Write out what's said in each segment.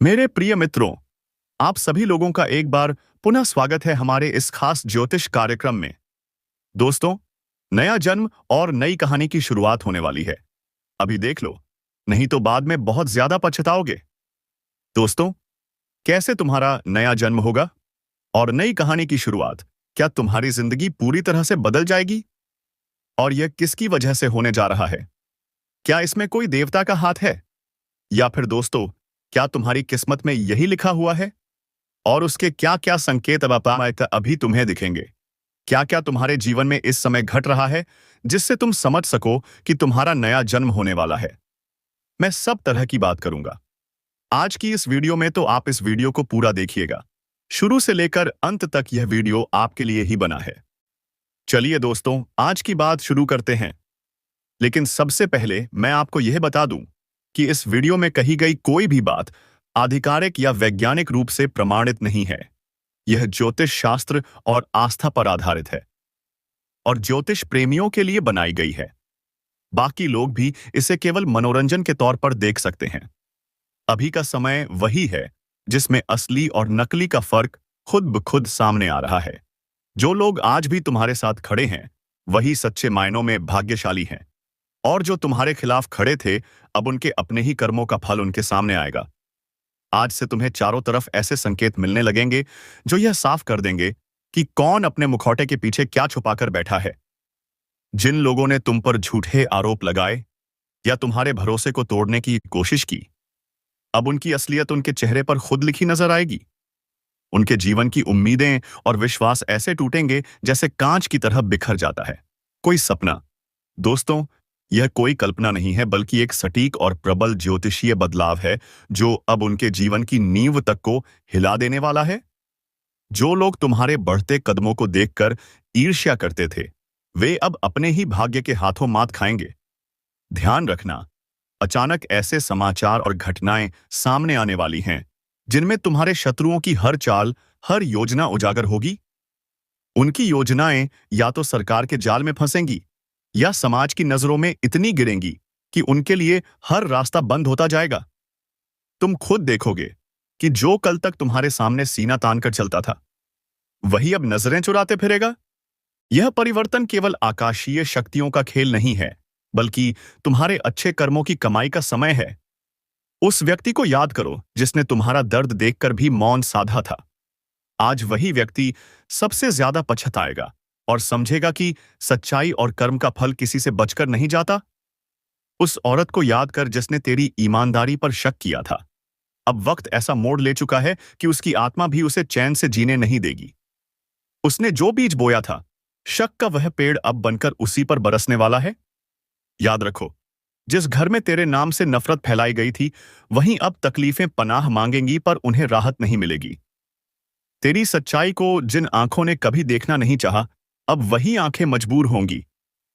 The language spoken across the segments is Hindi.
मेरे प्रिय मित्रों, आप सभी लोगों का एक बार पुनः स्वागत है हमारे इस खास ज्योतिष कार्यक्रम में। दोस्तों, नया जन्म और नई कहानी की शुरुआत होने वाली है। अभी देख लो, नहीं तो बाद में बहुत ज्यादा पछताओगे। दोस्तों, कैसे तुम्हारा नया जन्म होगा और नई कहानी की शुरुआत, क्या तुम्हारी जिंदगी पूरी तरह से बदल जाएगी? और यह किसकी वजह से होने जा रहा है? क्या इसमें कोई देवता का हाथ है? या फिर दोस्तों, क्या तुम्हारी किस्मत में यही लिखा हुआ है? और उसके क्या क्या संकेत अब अभी तुम्हें दिखेंगे? क्या क्या तुम्हारे जीवन में इस समय घट रहा है जिससे तुम समझ सको कि तुम्हारा नया जन्म होने वाला है? मैं सब तरह की बात करूंगा आज की इस वीडियो में, तो आप इस वीडियो को पूरा देखिएगा। शुरू से लेकर अंत तक यह वीडियो आपके लिए ही बना है। चलिए दोस्तों, आज की बात शुरू करते हैं। लेकिन सबसे पहले मैं आपको यह बता दूं कि इस वीडियो में कही गई कोई भी बात आधिकारिक या वैज्ञानिक रूप से प्रमाणित नहीं है। यह ज्योतिष शास्त्र और आस्था पर आधारित है और ज्योतिष प्रेमियों के लिए बनाई गई है। बाकी लोग भी इसे केवल मनोरंजन के तौर पर देख सकते हैं। अभी का समय वही है जिसमें असली और नकली का फर्क खुद ब खुद सामने आ रहा है। जो लोग आज भी तुम्हारे साथ खड़े हैं, वही सच्चे मायनों में भाग्यशाली हैं। और जो तुम्हारे खिलाफ खड़े थे, अब उनके अपने ही कर्मों का फल उनके सामने आएगा। आज से तुम्हें चारों तरफ ऐसे संकेत मिलने लगेंगे जो यह साफ कर देंगे कि कौन अपने मुखौटे के पीछे क्या छुपाकर बैठा है। जिन लोगों ने तुम पर झूठे आरोप लगाए या तुम्हारे भरोसे को तोड़ने की कोशिश की, अब उनकी असलियत उनके चेहरे पर खुद लिखी नजर आएगी। उनके जीवन की उम्मीदें और विश्वास ऐसे टूटेंगे जैसे कांच की तरह बिखर जाता है कोई सपना। दोस्तों, यह कोई कल्पना नहीं है, बल्कि एक सटीक और प्रबल ज्योतिषीय बदलाव है जो अब उनके जीवन की नींव तक को हिला देने वाला है। जो लोग तुम्हारे बढ़ते कदमों को देखकर ईर्ष्या करते थे, वे अब अपने ही भाग्य के हाथों मात खाएंगे। ध्यान रखना, अचानक ऐसे समाचार और घटनाएं सामने आने वाली हैं जिनमें तुम्हारे शत्रुओं की हर चाल, हर योजना उजागर होगी। उनकी योजनाएं या तो सरकार के जाल में फंसेंगी या समाज की नजरों में इतनी गिरेंगी कि उनके लिए हर रास्ता बंद होता जाएगा। तुम खुद देखोगे कि जो कल तक तुम्हारे सामने सीना तानकर चलता था, वही अब नजरें चुराते फिरेगा। यह परिवर्तन केवल आकाशीय शक्तियों का खेल नहीं है, बल्कि तुम्हारे अच्छे कर्मों की कमाई का समय है। उस व्यक्ति को याद करो जिसने तुम्हारा दर्द देखकर भी मौन साधा था। आज वही व्यक्ति सबसे ज्यादा पछताएगा और समझेगा कि सच्चाई और कर्म का फल किसी से बचकर नहीं जाता। उस औरत को याद कर जिसने तेरी ईमानदारी पर शक किया था। अब वक्त ऐसा मोड़ ले चुका है कि उसकी आत्मा भी उसे चैन से जीने नहीं देगी। उसने जो बीज बोया था, शक का वह पेड़ अब बनकर उसी पर बरसने वाला है। याद रखो, जिस घर में तेरे नाम से नफरत फैलाई गई थी, वहीं अब तकलीफें पनाह मांगेंगी, पर उन्हें राहत नहीं मिलेगी। तेरी सच्चाई को जिन आंखों ने कभी देखना नहीं चाहा, अब वही आंखें मजबूर होंगी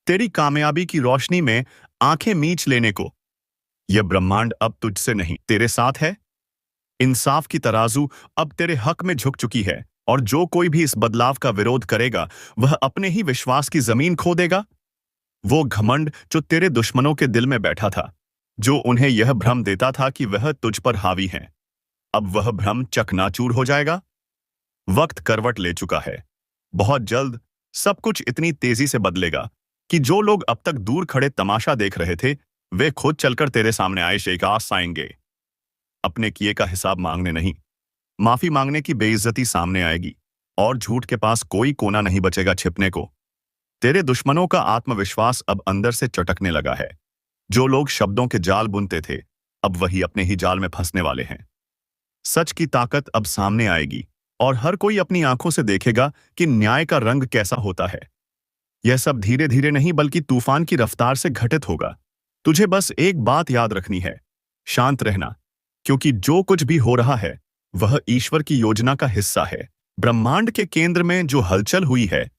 तेरी कामयाबी की रोशनी में आंखें मींच लेने को। यह ब्रह्मांड अब तुझसे नहीं, तेरे साथ है। इंसाफ की तराजू अब तेरे हक में झुक चुकी है, और जो कोई भी इस बदलाव का विरोध करेगा, वह अपने ही विश्वास की जमीन खो देगा। वो घमंड जो तेरे दुश्मनों के दिल में बैठा था, जो उन्हें यह भ्रम देता था कि वह तुझ पर हावी है, अब वह भ्रम चकनाचूर हो जाएगा। वक्त करवट ले चुका है। बहुत जल्द सब कुछ इतनी तेजी से बदलेगा कि जो लोग अब तक दूर खड़े तमाशा देख रहे थे, वे खुद चलकर तेरे सामने आए शेखास आएंगे। अपने किए का हिसाब मांगने नहीं, माफी मांगने की बेइज्जती सामने आएगी, और झूठ के पास कोई कोना नहीं बचेगा छिपने को। तेरे दुश्मनों का आत्मविश्वास अब अंदर से चटकने लगा है। जो लोग शब्दों के जाल बुनते थे, अब वही अपने ही जाल में फंसने वाले हैं। सच की ताकत अब सामने आएगी, और हर कोई अपनी आंखों से देखेगा कि न्याय का रंग कैसा होता है। यह सब धीरे धीरे नहीं, बल्कि तूफान की रफ्तार से घटित होगा। तुझे बस एक बात याद रखनी है, शांत रहना, क्योंकि जो कुछ भी हो रहा है वह ईश्वर की योजना का हिस्सा है। ब्रह्मांड के केंद्र में जो हलचल हुई है,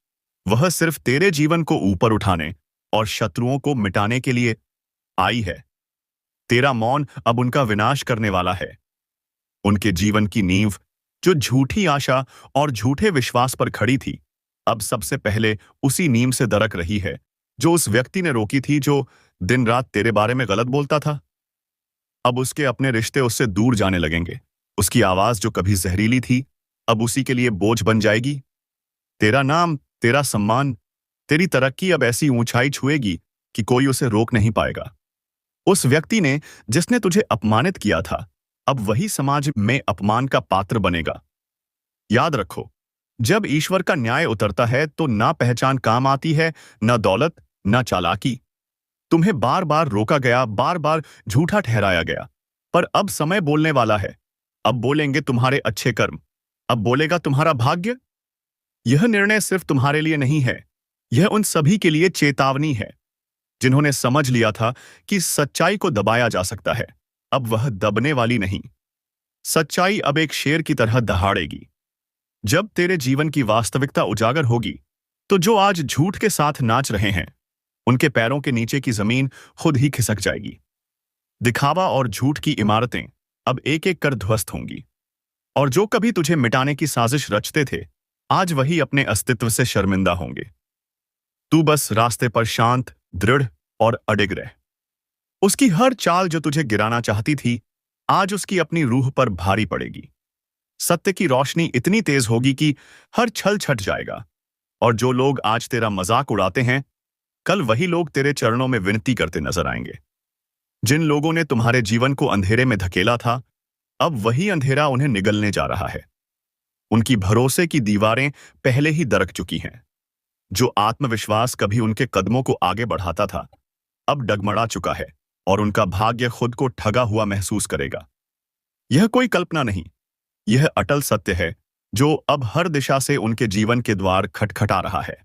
वह सिर्फ तेरे जीवन को ऊपर उठाने और शत्रुओं को मिटाने के लिए आई है। तेरा मौन अब उनका विनाश करने वाला है। उनके जीवन की नींव, जो झूठी आशा और झूठे विश्वास पर खड़ी थी, अब सबसे पहले उसी नींव से दरक रही है जो उस व्यक्ति ने रोकी थी, जो दिन रात तेरे बारे में गलत बोलता था। अब उसके अपने रिश्ते उससे दूर जाने लगेंगे, उसकी आवाज जो कभी जहरीली थी अब उसी के लिए बोझ बन जाएगी। तेरा नाम, तेरा सम्मान, तेरी तरक्की अब ऐसी ऊंचाई छुएगी कि कोई उसे रोक नहीं पाएगा। उस व्यक्ति ने जिसने तुझे अपमानित किया था अब वही समाज में अपमान का पात्र बनेगा। याद रखो, जब ईश्वर का न्याय उतरता है तो ना पहचान काम आती है, ना दौलत, ना चालाकी। तुम्हें बार बार रोका गया, बार बार झूठा ठहराया गया, पर अब समय बोलने वाला है। अब बोलेंगे तुम्हारे अच्छे कर्म, अब बोलेगा तुम्हारा भाग्य। यह निर्णय सिर्फ तुम्हारे लिए नहीं है, यह उन सभी के लिए चेतावनी है जिन्होंने समझ लिया था कि सच्चाई को दबाया जा सकता है। अब वह दबने वाली नहीं, सच्चाई अब एक शेर की तरह दहाड़ेगी। जब तेरे जीवन की वास्तविकता उजागर होगी तो जो आज झूठ के साथ नाच रहे हैं उनके पैरों के नीचे की जमीन खुद ही खिसक जाएगी। दिखावा और झूठ की इमारतें अब एक एक कर ध्वस्त होंगी, और जो कभी तुझे मिटाने की साजिश रचते थे आज वही अपने अस्तित्व से शर्मिंदा होंगे। तू बस रास्ते पर शांत, दृढ़ और अडिग रह। उसकी हर चाल जो तुझे गिराना चाहती थी आज उसकी अपनी रूह पर भारी पड़ेगी। सत्य की रोशनी इतनी तेज होगी कि हर छल छट जाएगा, और जो लोग आज तेरा मजाक उड़ाते हैं कल वही लोग तेरे चरणों में विनती करते नजर आएंगे। जिन लोगों ने तुम्हारे जीवन को अंधेरे में धकेला था अब वही अंधेरा उन्हें निगलने जा रहा है। उनकी भरोसे की दीवारें पहले ही दरक चुकी हैं। जो आत्मविश्वास कभी उनके कदमों को आगे बढ़ाता था अब डगमड़ा चुका है, और उनका भाग्य खुद को ठगा हुआ महसूस करेगा। यह कोई कल्पना नहीं, यह अटल सत्य है जो अब हर दिशा से उनके जीवन के द्वार खटखटा रहा है।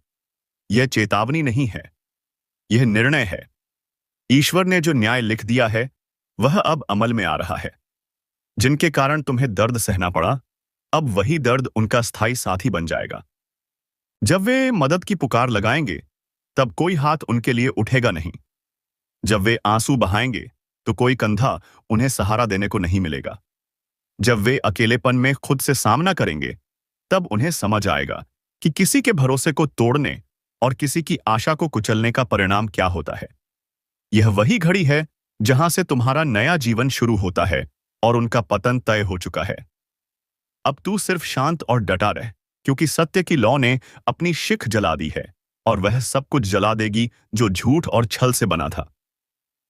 यह चेतावनी नहीं है, यह निर्णय है। ईश्वर ने जो न्याय लिख दिया है वह अब अमल में आ रहा है। जिनके कारण तुम्हें दर्द सहना पड़ा अब वही दर्द उनका स्थायी साथी बन जाएगा। जब वे मदद की पुकार लगाएंगे तब कोई हाथ उनके लिए उठेगा नहीं। जब वे आंसू बहाएंगे तो कोई कंधा उन्हें सहारा देने को नहीं मिलेगा। जब वे अकेलेपन में खुद से सामना करेंगे तब उन्हें समझ आएगा कि किसी के भरोसे को तोड़ने और किसी की आशा को कुचलने का परिणाम क्या होता है। यह वही घड़ी है जहां से तुम्हारा नया जीवन शुरू होता है और उनका पतन तय हो चुका है। अब तू सिर्फ शांत और डटा रह, क्योंकि सत्य की लौ ने अपनी शिख जला दी है और वह सब कुछ जला देगी जो झूठ और छल से बना था।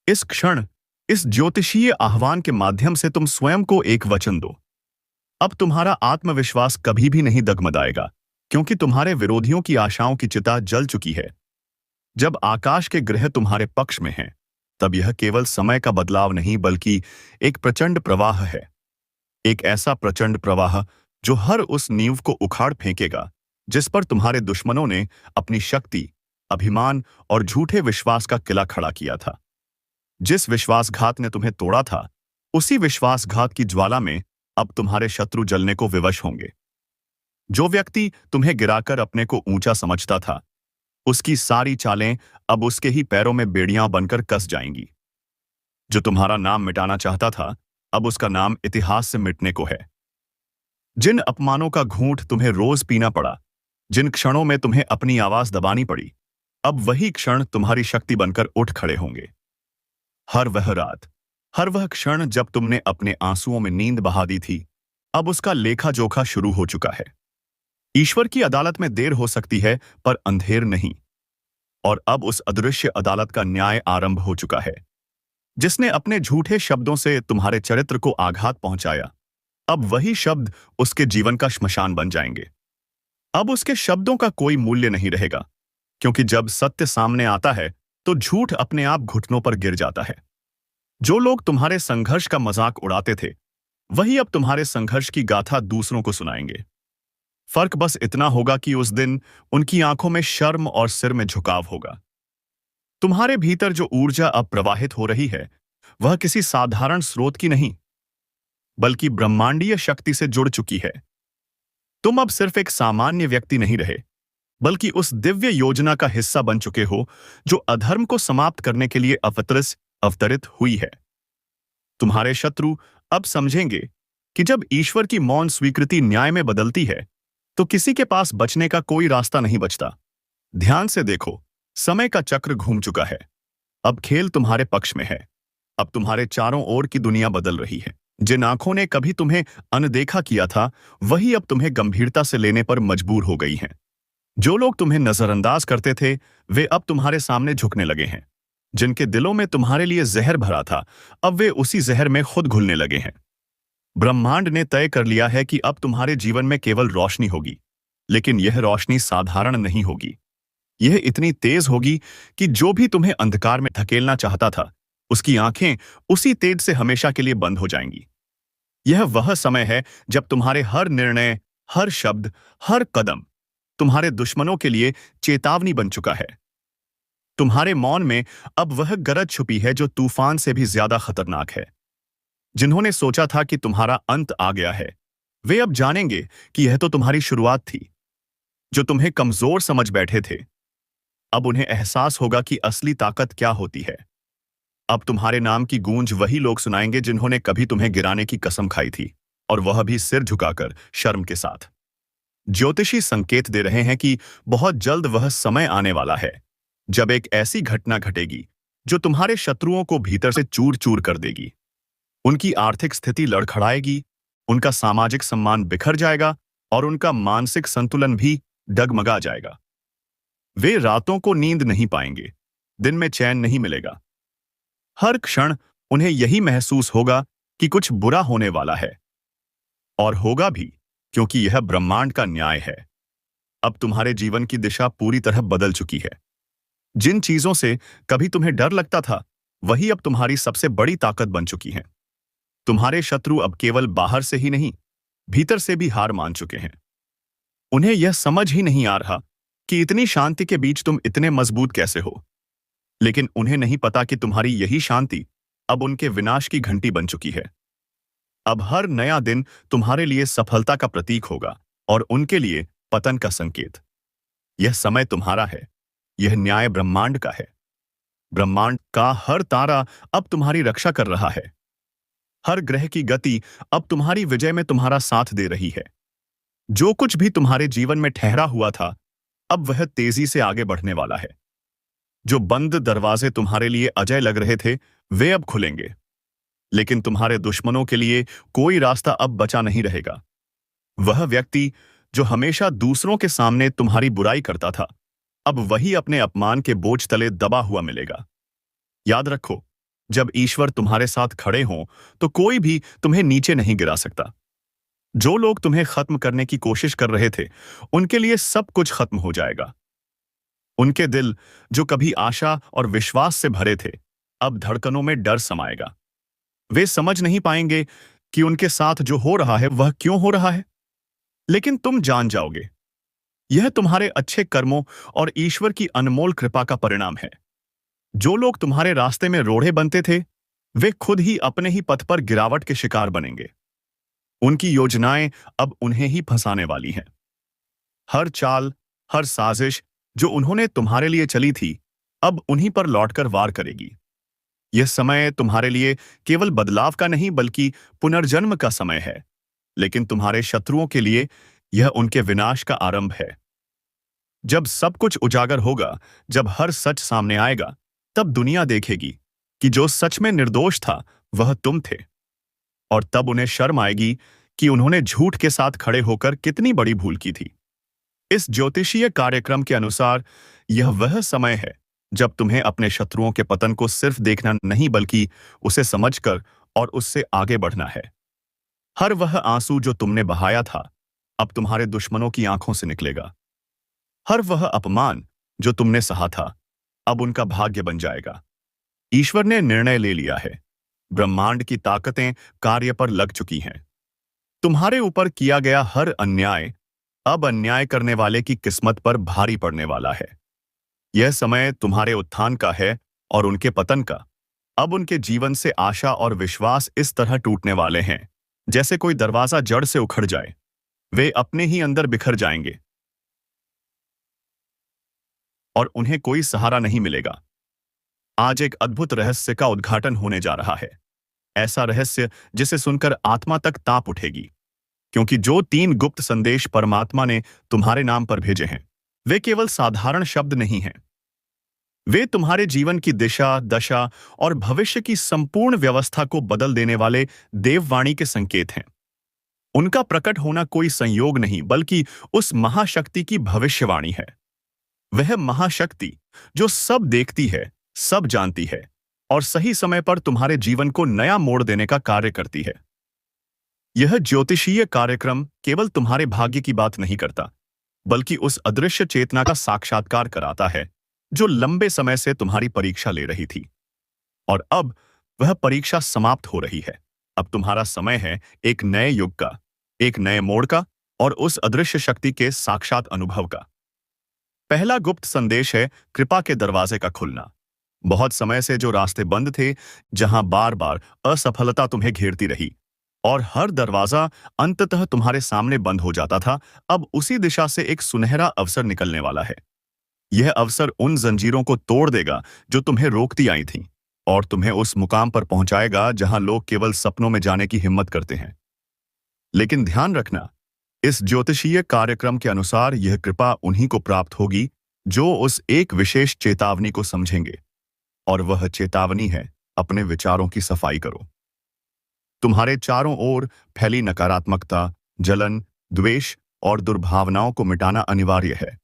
इस क्षण, इस ज्योतिषीय आह्वान के माध्यम से तुम स्वयं को एक वचन दो। अब तुम्हारा आत्मविश्वास कभी भी नहीं डगमगाएगा, क्योंकि तुम्हारे विरोधियों की आशाओं की चिता जल चुकी है। जब आकाश के ग्रह तुम्हारे पक्ष में हैं, तब यह केवल समय का बदलाव नहीं बल्कि एक प्रचंड प्रवाह है। एक ऐसा प्रचंड प्रवाह जो हर उस नींव को उखाड़ फेंकेगा जिस पर तुम्हारे दुश्मनों ने अपनी शक्ति, अभिमान और झूठे विश्वास का किला खड़ा किया था। जिस विश्वासघात ने तुम्हें तोड़ा था उसी विश्वासघात की ज्वाला में अब तुम्हारे शत्रु जलने को विवश होंगे। जो व्यक्ति तुम्हें गिराकर अपने को ऊंचा समझता था उसकी सारी चालें अब उसके ही पैरों में बेड़ियां बनकर कस जाएंगी। जो तुम्हारा नाम मिटाना चाहता था अब उसका नाम इतिहास से मिटने को है। जिन अपमानों का घूंट तुम्हें रोज पीना पड़ा, जिन क्षणों में तुम्हें अपनी आवाज दबानी पड़ी, अब वही क्षण तुम्हारी शक्ति बनकर उठ खड़े होंगे। हर वह रात, हर वह क्षण जब तुमने अपने आंसुओं में नींद बहा दी थी, अब उसका लेखा जोखा शुरू हो चुका है। ईश्वर की अदालत में देर हो सकती है पर अंधेर नहीं, और अब उस अदृश्य अदालत का न्याय आरंभ हो चुका है। जिसने अपने झूठे शब्दों से तुम्हारे चरित्र को आघात पहुंचाया, अब वही शब्द उसके जीवन का श्मशान बन जाएंगे। अब उसके शब्दों का कोई मूल्य नहीं रहेगा, क्योंकि जब सत्य सामने आता है तो झूठ अपने आप घुटनों पर गिर जाता है। जो लोग तुम्हारे संघर्ष का मजाक उड़ाते थे वही अब तुम्हारे संघर्ष की गाथा दूसरों को सुनाएंगे। फर्क बस इतना होगा कि उस दिन उनकी आंखों में शर्म और सिर में झुकाव होगा। तुम्हारे भीतर जो ऊर्जा अब प्रवाहित हो रही है वह किसी साधारण स्रोत की नहीं बल्कि ब्रह्मांडीय शक्ति से जुड़ चुकी है। तुम अब सिर्फ एक सामान्य व्यक्ति नहीं रहे, बल्कि उस दिव्य योजना का हिस्सा बन चुके हो जो अधर्म को समाप्त करने के लिए अवतरित हुई है। तुम्हारे शत्रु अब समझेंगे कि जब ईश्वर की मौन स्वीकृति न्याय में बदलती है तो किसी के पास बचने का कोई रास्ता नहीं बचता। ध्यान से देखो, समय का चक्र घूम चुका है। अब खेल तुम्हारे पक्ष में है। अब तुम्हारे चारों ओर की दुनिया बदल रही है। जिन आंखों ने कभी तुम्हें अनदेखा किया था, वही अब तुम्हें गंभीरता से लेने पर मजबूर हो गई हैं। जो लोग तुम्हें नजरअंदाज करते थे, वे अब तुम्हारे सामने झुकने लगे हैं। जिनके दिलों में तुम्हारे लिए जहर भरा था, अब वे उसी जहर में खुद घुलने लगे हैं। ब्रह्मांड ने तय कर लिया है कि अब तुम्हारे जीवन में केवल रोशनी होगी, लेकिन यह रोशनी साधारण नहीं होगी। यह इतनी तेज होगी कि जो भी तुम्हें अंधकार में धकेलना चाहता था, उसकी आंखें उसी तेज से हमेशा के लिए बंद हो जाएंगी। यह वह समय है जब तुम्हारे हर निर्णय, हर शब्द, हर कदम तुम्हारे दुश्मनों के लिए चेतावनी बन चुका है। तुम्हारे मौन में अब वह गरज छुपी है जो तूफान से भी ज्यादा खतरनाक है। जिन्होंने सोचा था कि तुम्हारा अंत आ गया है, वे अब जानेंगे कि यह तो तुम्हारी शुरुआत थी। जो तुम्हें कमजोर समझ बैठे थे, अब उन्हें एहसास होगा कि असली ताकत क्या होती है। अब तुम्हारे नाम की गूंज वही लोग सुनाएंगे जिन्होंने कभी तुम्हें गिराने की कसम खाई थी, और वह भी सिर झुकाकर, शर्म के साथ। ज्योतिषी संकेत दे रहे हैं कि बहुत जल्द वह समय आने वाला है जब एक ऐसी घटना घटेगी जो तुम्हारे शत्रुओं को भीतर से चूर चूर कर देगी। उनकी आर्थिक स्थिति लड़खड़ाएगी, उनका सामाजिक सम्मान बिखर जाएगा और उनका मानसिक संतुलन भी डगमगा जाएगा। वे रातों को नींद नहीं पाएंगे, दिन में चैन नहीं मिलेगा। हर क्षण उन्हें यही महसूस होगा कि कुछ बुरा होने वाला है, और होगा भी, क्योंकि यह ब्रह्मांड का न्याय है। अब तुम्हारे जीवन की दिशा पूरी तरह बदल चुकी है। जिन चीजों से कभी तुम्हें डर लगता था, वही अब तुम्हारी सबसे बड़ी ताकत बन चुकी हैं। तुम्हारे शत्रु अब केवल बाहर से ही नहीं, भीतर से भी हार मान चुके हैं। उन्हें यह समझ ही नहीं आ रहा कि इतनी शांति के बीच तुम इतने मजबूत कैसे हो। लेकिन उन्हें नहीं पता कि तुम्हारी यही शांति अब उनके विनाश की घंटी बन चुकी है। अब हर नया दिन तुम्हारे लिए सफलता का प्रतीक होगा और उनके लिए पतन का संकेत। यह समय तुम्हारा है, यह न्याय ब्रह्मांड का है। ब्रह्मांड का हर तारा अब तुम्हारी रक्षा कर रहा है। हर ग्रह की गति अब तुम्हारी विजय में तुम्हारा साथ दे रही है। जो कुछ भी तुम्हारे जीवन में ठहरा हुआ था, अब वह तेजी से आगे बढ़ने वाला है। जो बंद दरवाजे तुम्हारे लिए अजय लग रहे थे, वे अब खुलेंगे। लेकिन तुम्हारे दुश्मनों के लिए कोई रास्ता अब बचा नहीं रहेगा। वह व्यक्ति जो हमेशा दूसरों के सामने तुम्हारी बुराई करता था, अब वही अपने अपमान के बोझ तले दबा हुआ मिलेगा। याद रखो, जब ईश्वर तुम्हारे साथ खड़े हों, तो कोई भी तुम्हें नीचे नहीं गिरा सकता। जो लोग तुम्हें खत्म करने की कोशिश कर रहे थे, उनके लिए सब कुछ खत्म हो जाएगा। उनके दिल, जो कभी आशा और विश्वास से भरे थे, अब धड़कनों में डर समाएगा। वे समझ नहीं पाएंगे कि उनके साथ जो हो रहा है वह क्यों हो रहा है, लेकिन तुम जान जाओगे। यह तुम्हारे अच्छे कर्मों और ईश्वर की अनमोल कृपा का परिणाम है। जो लोग तुम्हारे रास्ते में रोड़े बनते थे, वे खुद ही अपने ही पथ पर गिरावट के शिकार बनेंगे। उनकी योजनाएं अब उन्हें ही फंसाने वाली हैं। हर चाल, हर साजिश जो उन्होंने तुम्हारे लिए चली थी, अब उन्हीं पर लौटकर वार करेगी। यह समय तुम्हारे लिए केवल बदलाव का नहीं बल्कि पुनर्जन्म का समय है। लेकिन तुम्हारे शत्रुओं के लिए यह उनके विनाश का आरंभ है। जब सब कुछ उजागर होगा, जब हर सच सामने आएगा, तब दुनिया देखेगी कि जो सच में निर्दोष था वह तुम थे। और तब उन्हें शर्म आएगी कि उन्होंने झूठ के साथ खड़े होकर कितनी बड़ी भूल की थी। इस ज्योतिषीय कार्यक्रम के अनुसार यह वह समय है जब तुम्हें अपने शत्रुओं के पतन को सिर्फ देखना नहीं बल्कि उसे समझकर और उससे आगे बढ़ना है। हर वह आंसू जो तुमने बहाया था, अब तुम्हारे दुश्मनों की आंखों से निकलेगा। हर वह अपमान जो तुमने सहा था, अब उनका भाग्य बन जाएगा। ईश्वर ने निर्णय ले लिया है। ब्रह्मांड की ताकतें कार्य पर लग चुकी हैं। तुम्हारे ऊपर किया गया हर अन्याय अब अन्याय करने वाले की किस्मत पर भारी पड़ने वाला है। यह समय तुम्हारे उत्थान का है और उनके पतन का। अब उनके जीवन से आशा और विश्वास इस तरह टूटने वाले हैं जैसे कोई दरवाजा जड़ से उखड़ जाए। वे अपने ही अंदर बिखर जाएंगे और उन्हें कोई सहारा नहीं मिलेगा। आज एक अद्भुत रहस्य का उद्घाटन होने जा रहा है। ऐसा रहस्य जिसे सुनकर आत्मा तक ताप उठेगी, क्योंकि जो 3 गुप्त संदेश परमात्मा ने तुम्हारे नाम पर भेजे हैं, वे केवल साधारण शब्द नहीं हैं। वे तुम्हारे जीवन की दिशा, दशा और भविष्य की संपूर्ण व्यवस्था को बदल देने वाले देववाणी के संकेत हैं। उनका प्रकट होना कोई संयोग नहीं, बल्कि उस महाशक्ति की भविष्यवाणी है। वह महाशक्ति जो सब देखती है, सब जानती है और सही समय पर तुम्हारे जीवन को नया मोड़ देने का कार्य करती है। यह ज्योतिषीय कार्यक्रम केवल तुम्हारे भाग्य की बात नहीं करता, बल्कि उस अदृश्य चेतना का साक्षात्कार कराता है जो लंबे समय से तुम्हारी परीक्षा ले रही थी। और अब वह परीक्षा समाप्त हो रही है। अब तुम्हारा समय है एक नए युग का, एक नए मोड़ का और उस अदृश्य शक्ति के साक्षात अनुभव का। पहला गुप्त संदेश है कृपा के दरवाजे का खुलना। बहुत समय से जो रास्ते बंद थे, जहां बार बार असफलता तुम्हें घेरती रही और हर दरवाजा अंततः तुम्हारे सामने बंद हो जाता था, अब उसी दिशा से एक सुनहरा अवसर निकलने वाला है। यह अवसर उन जंजीरों को तोड़ देगा जो तुम्हें रोकती आई थीं और तुम्हें उस मुकाम पर पहुंचाएगा जहां लोग केवल सपनों में जाने की हिम्मत करते हैं। लेकिन ध्यान रखना, इस ज्योतिषीय कार्यक्रम के अनुसार यह कृपा उन्हीं को प्राप्त होगी जो उस एक विशेष चेतावनी को समझेंगे। और वह चेतावनी है, अपने विचारों की सफाई करो। तुम्हारे चारों ओर फैली नकारात्मकता, जलन, द्वेष और दुर्भावनाओं को मिटाना अनिवार्य है,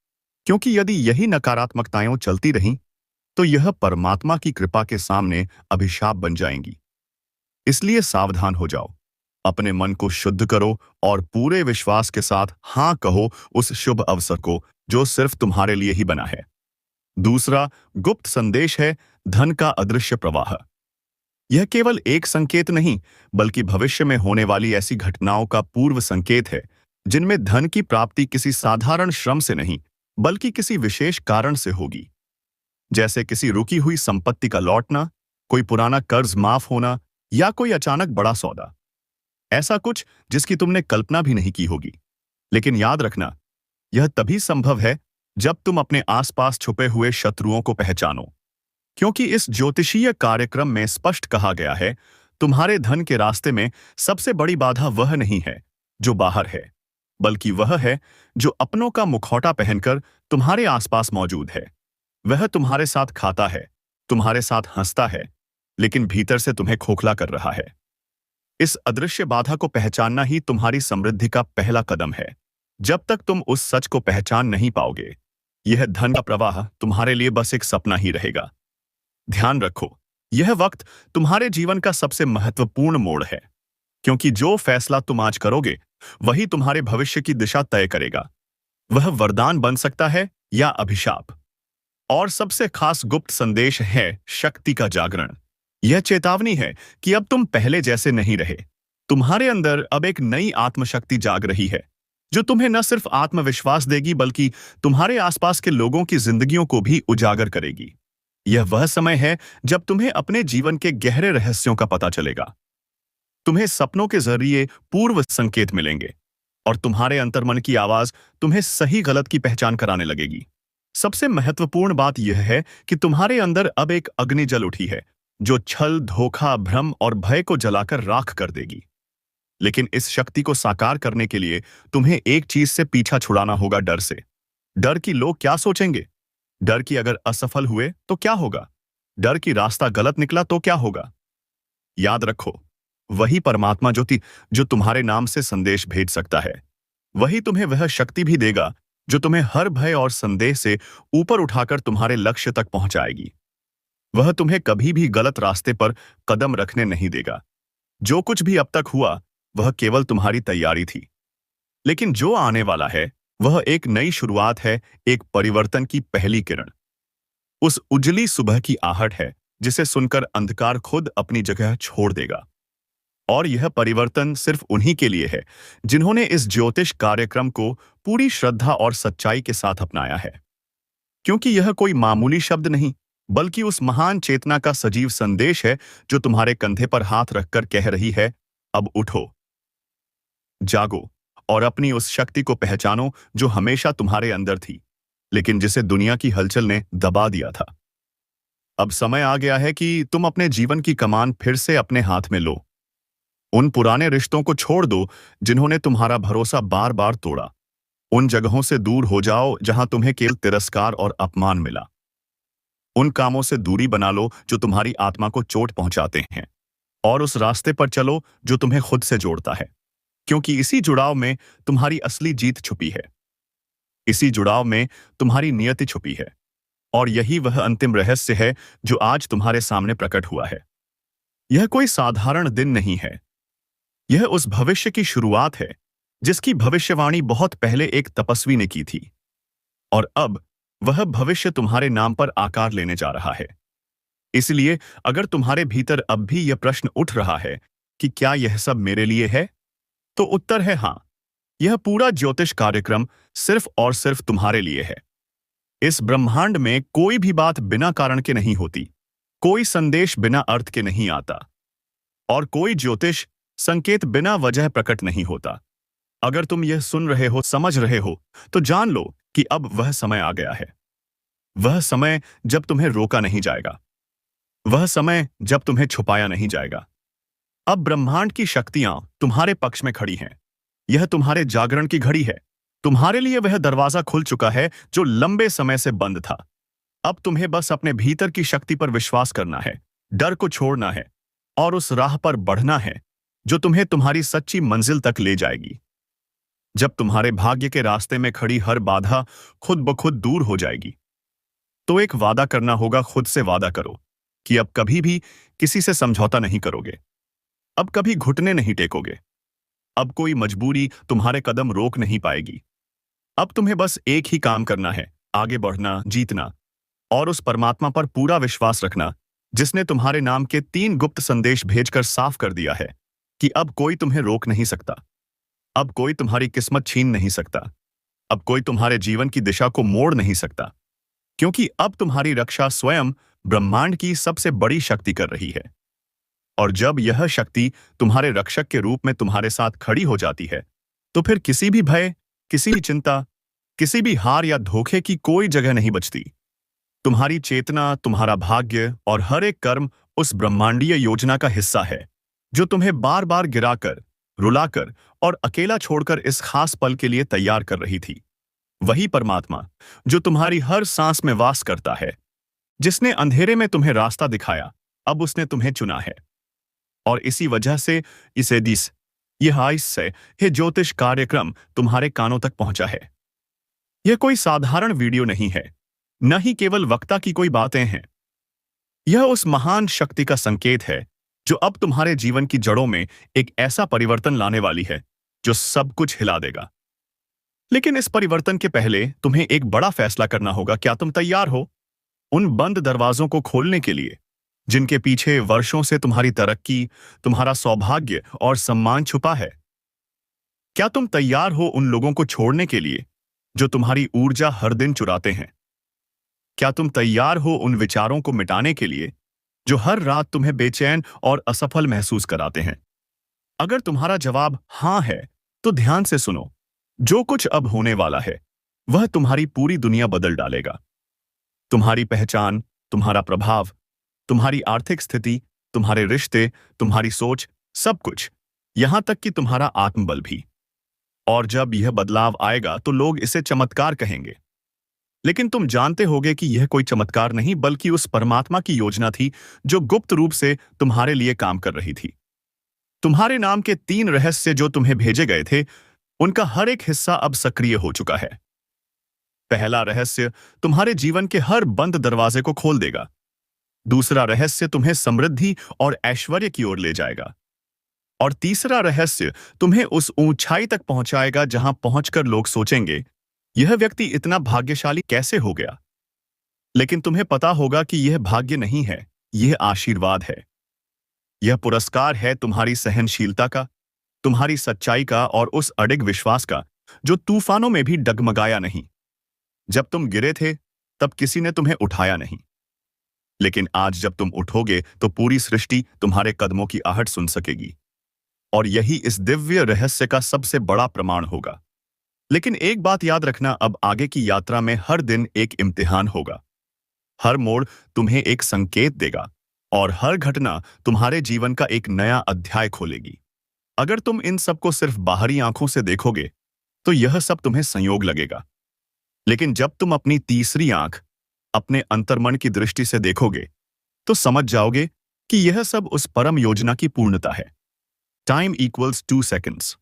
क्योंकि यदि यही नकारात्मकताएं चलती रहीं तो यह परमात्मा की कृपा के सामने अभिशाप बन जाएंगी। इसलिए सावधान हो जाओ, अपने मन को शुद्ध करो और पूरे विश्वास के साथ हाँ कहो उस शुभ अवसर को जो सिर्फ तुम्हारे लिए ही बना है। दूसरा गुप्त संदेश है धन का अदृश्य प्रवाह। यह केवल एक संकेत नहीं, बल्कि भविष्य में होने वाली ऐसी घटनाओं का पूर्व संकेत है जिनमें धन की प्राप्ति किसी साधारण श्रम से नहीं, बल्कि किसी विशेष कारण से होगी। जैसे किसी रुकी हुई संपत्ति का लौटना, कोई पुराना कर्ज माफ होना या कोई अचानक बड़ा सौदा। ऐसा कुछ जिसकी तुमने कल्पना भी नहीं की होगी। लेकिन याद रखना, यह तभी संभव है जब तुम अपने आसपास छुपे हुए शत्रुओं को पहचानो, क्योंकि इस ज्योतिषीय कार्यक्रम में स्पष्ट कहा गया है, तुम्हारे धन के रास्ते में सबसे बड़ी बाधा वह नहीं है जो बाहर है, बल्कि वह है जो अपनों का मुखौटा पहनकर तुम्हारे आसपास मौजूद है। वह तुम्हारे साथ खाता है, तुम्हारे साथ हंसता है, लेकिन भीतर से तुम्हें खोखला कर रहा है। इस अदृश्य बाधा को पहचानना ही तुम्हारी समृद्धि का पहला कदम है। जब तक तुम उस सच को पहचान नहीं पाओगे, यह धन का प्रवाह तुम्हारे लिए बस एक सपना ही रहेगा। ध्यान रखो, यह वक्त तुम्हारे जीवन का सबसे महत्वपूर्ण मोड़ है, क्योंकि जो फैसला तुम आज करोगे, वही तुम्हारे भविष्य की दिशा तय करेगा। वह वरदान बन सकता है या अभिशाप। और सबसे खास गुप्त संदेश है शक्ति का जागरण। यह चेतावनी है कि अब तुम पहले जैसे नहीं रहे। तुम्हारे अंदर अब एक नई आत्मशक्ति जाग रही है, जो तुम्हें न सिर्फ आत्मविश्वास देगी, बल्कि तुम्हारे आसपास के लोगों की जिंदगियों को भी उजागर करेगी। यह वह समय है जब तुम्हें अपने जीवन के गहरे रहस्यों का पता चलेगा। तुम्हें सपनों के जरिए पूर्व संकेत मिलेंगे और तुम्हारे अंतर्मन की आवाज तुम्हें सही गलत की पहचान कराने लगेगी। सबसे महत्वपूर्ण बात यह है कि तुम्हारे अंदर अब एक अग्नि जल उठी है जो छल, धोखा, भ्रम और भय को जलाकर राख कर देगी। लेकिन इस शक्ति को साकार करने के लिए तुम्हें एक चीज से पीछा छुड़ाना होगा, डर से। डर कि लोग क्या सोचेंगे, डर कि अगर असफल हुए तो क्या होगा, डर कि रास्ता गलत निकला तो क्या होगा। याद रखो, वही परमात्मा जो तुम्हारे नाम से संदेश भेज सकता है, वही तुम्हें वह शक्ति भी देगा जो तुम्हें हर भय और संदेह से ऊपर उठाकर तुम्हारे लक्ष्य तक पहुंचाएगी। वह तुम्हें कभी भी गलत रास्ते पर कदम रखने नहीं देगा। जो कुछ भी अब तक हुआ, वह केवल तुम्हारी तैयारी थी। लेकिन जो आने वाला है, वह एक नई शुरुआत है, एक परिवर्तन की पहली किरण। उस उजली सुबह की आहट है जिसे सुनकर अंधकार खुद अपनी जगह छोड़ देगा। और यह परिवर्तन सिर्फ उन्हीं के लिए है जिन्होंने इस ज्योतिष कार्यक्रम को पूरी श्रद्धा और सच्चाई के साथ अपनाया है। क्योंकि यह कोई मामूली शब्द नहीं, बल्कि उस महान चेतना का सजीव संदेश है जो तुम्हारे कंधे पर हाथ रखकर कह रही है, अब उठो, जागो और अपनी उस शक्ति को पहचानो जो हमेशा तुम्हारे अंदर थी, लेकिन जिसे दुनिया की हलचल ने दबा दिया था। अब समय आ गया है कि तुम अपने जीवन की कमान फिर से अपने हाथ में लो। उन पुराने रिश्तों को छोड़ दो जिन्होंने तुम्हारा भरोसा बार बार तोड़ा। उन जगहों से दूर हो जाओ जहां तुम्हें केवल तिरस्कार और अपमान मिला। उन कामों से दूरी बना लो जो तुम्हारी आत्मा को चोट पहुंचाते हैं, और उस रास्ते पर चलो जो तुम्हें खुद से जोड़ता है, क्योंकि इसी जुड़ाव में तुम्हारी असली जीत छुपी है। इसी जुड़ाव में तुम्हारी नियति छुपी है, और यही वह अंतिम रहस्य है जो आज तुम्हारे सामने प्रकट हुआ है। यह कोई साधारण दिन नहीं है। यह उस भविष्य की शुरुआत है जिसकी भविष्यवाणी बहुत पहले एक तपस्वी ने की थी, और अब वह भविष्य तुम्हारे नाम पर आकार लेने जा रहा है। इसलिए अगर तुम्हारे भीतर अब भी यह प्रश्न उठ रहा है कि क्या यह सब मेरे लिए है, तो उत्तर है हाँ। यह पूरा ज्योतिष कार्यक्रम सिर्फ और सिर्फ तुम्हारे लिए है। इस ब्रह्मांड में कोई भी बात बिना कारण के नहीं होती, कोई संदेश बिना अर्थ के नहीं आता, और कोई ज्योतिष संकेत बिना वजह प्रकट नहीं होता। अगर तुम यह सुन रहे हो, समझ रहे हो, तो जान लो कि अब वह समय आ गया है। वह समय जब तुम्हें रोका नहीं जाएगा, वह समय जब तुम्हें छुपाया नहीं जाएगा। अब ब्रह्मांड की शक्तियां तुम्हारे पक्ष में खड़ी हैं। यह तुम्हारे जागरण की घड़ी है। तुम्हारे लिए वह दरवाजा खुल चुका है जो लंबे समय से बंद था। अब तुम्हें बस अपने भीतर की शक्ति पर विश्वास करना है, डर को छोड़ना है, और उस राह पर बढ़ना है जो तुम्हें तुम्हारी सच्ची मंजिल तक ले जाएगी। जब तुम्हारे भाग्य के रास्ते में खड़ी हर बाधा खुद ब खुद दूर हो जाएगी, तो एक वादा करना होगा। खुद से वादा करो कि अब कभी भी किसी से समझौता नहीं करोगे, अब कभी घुटने नहीं टेकोगे, अब कोई मजबूरी तुम्हारे कदम रोक नहीं पाएगी। अब तुम्हें बस एक ही काम करना है, आगे बढ़ना, जीतना, और उस परमात्मा पर पूरा विश्वास रखना जिसने तुम्हारे नाम के 3 गुप्त संदेश भेजकर साफ कर दिया है कि अब कोई तुम्हें रोक नहीं सकता, अब कोई तुम्हारी किस्मत छीन नहीं सकता, अब कोई तुम्हारे जीवन की दिशा को मोड़ नहीं सकता, क्योंकि अब तुम्हारी रक्षा स्वयं ब्रह्मांड की सबसे बड़ी शक्ति कर रही है। और जब यह शक्ति तुम्हारे रक्षक के रूप में तुम्हारे साथ खड़ी हो जाती है, तो फिर किसी भी भय, किसी भी चिंता, किसी भी हार या धोखे की कोई जगह नहीं बचती। तुम्हारी चेतना, तुम्हारा भाग्य और हर एक कर्म उस ब्रह्मांडीय योजना का हिस्सा है जो तुम्हें बार बार गिराकर, रुलाकर और अकेला छोड़कर इस खास पल के लिए तैयार कर रही थी। वही परमात्मा जो तुम्हारी हर सांस में वास करता है, जिसने अंधेरे में तुम्हें रास्ता दिखाया, अब उसने तुम्हें चुना है। और इसी वजह से इसे दिस यह आइस से यह ज्योतिष कार्यक्रम तुम्हारे कानों तक पहुंचा है। यह कोई साधारण वीडियो नहीं है, न ही केवल वक्ता की कोई बातें हैं। यह उस महान शक्ति का संकेत है जो अब तुम्हारे जीवन की जड़ों में एक ऐसा परिवर्तन लाने वाली है जो सब कुछ हिला देगा। लेकिन इस परिवर्तन के पहले तुम्हें एक बड़ा फैसला करना होगा। क्या तुम तैयार हो उन बंद दरवाजों को खोलने के लिए जिनके पीछे वर्षों से तुम्हारी तरक्की, तुम्हारा सौभाग्य और सम्मान छुपा है? क्या तुम तैयार हो उन लोगों को छोड़ने के लिए जो तुम्हारी ऊर्जा हर दिन चुराते हैं? क्या तुम तैयार हो उन विचारों को मिटाने के लिए जो हर रात तुम्हें बेचैन और असफल महसूस कराते हैं? अगर तुम्हारा जवाब हां है, तो ध्यान से सुनो। जो कुछ अब होने वाला है वह तुम्हारी पूरी दुनिया बदल डालेगा। तुम्हारी पहचान, तुम्हारा प्रभाव, तुम्हारी आर्थिक स्थिति, तुम्हारे रिश्ते, तुम्हारी सोच, सब कुछ, यहां तक कि तुम्हारा आत्मबल भी। और जब यह बदलाव आएगा तो लोग इसे चमत्कार कहेंगे, लेकिन तुम जानते होगे कि यह कोई चमत्कार नहीं बल्कि उस परमात्मा की योजना थी जो गुप्त रूप से तुम्हारे लिए काम कर रही थी। तुम्हारे नाम के 3 रहस्य जो तुम्हें भेजे गए थे, उनका हर एक हिस्सा अब सक्रिय हो चुका है। पहला रहस्य तुम्हारे जीवन के हर बंद दरवाजे को खोल देगा। दूसरा रहस्य तुम्हें समृद्धि और ऐश्वर्य की ओर ले जाएगा। और तीसरा रहस्य तुम्हें उस ऊंचाई तक पहुंचाएगा जहां पहुंचकर लोग सोचेंगे, यह व्यक्ति इतना भाग्यशाली कैसे हो गया? लेकिन तुम्हें पता होगा कि यह भाग्य नहीं है, यह आशीर्वाद है। यह पुरस्कार है तुम्हारी सहनशीलता का, तुम्हारी सच्चाई का और उस अडिग विश्वास का जो तूफानों में भी डगमगाया नहीं। जब तुम गिरे थे तब किसी ने तुम्हें उठाया नहीं, लेकिन आज जब तुम उठोगे तो पूरी सृष्टि तुम्हारे कदमों की आहट सुन सकेगी। और यही इस दिव्य रहस्य का सबसे बड़ा प्रमाण होगा। लेकिन एक बात याद रखना, अब आगे की यात्रा में हर दिन एक इम्तिहान होगा। हर मोड़ तुम्हें एक संकेत देगा और हर घटना तुम्हारे जीवन का एक नया अध्याय खोलेगी। अगर तुम इन सबको सिर्फ बाहरी आंखों से देखोगे तो यह सब तुम्हें संयोग लगेगा, लेकिन जब तुम अपनी तीसरी आंख अपने अंतर्मन की दृष्टि से देखोगे तो समझ जाओगे कि यह सब उस परम योजना की पूर्णता है। Time equals 2 seconds.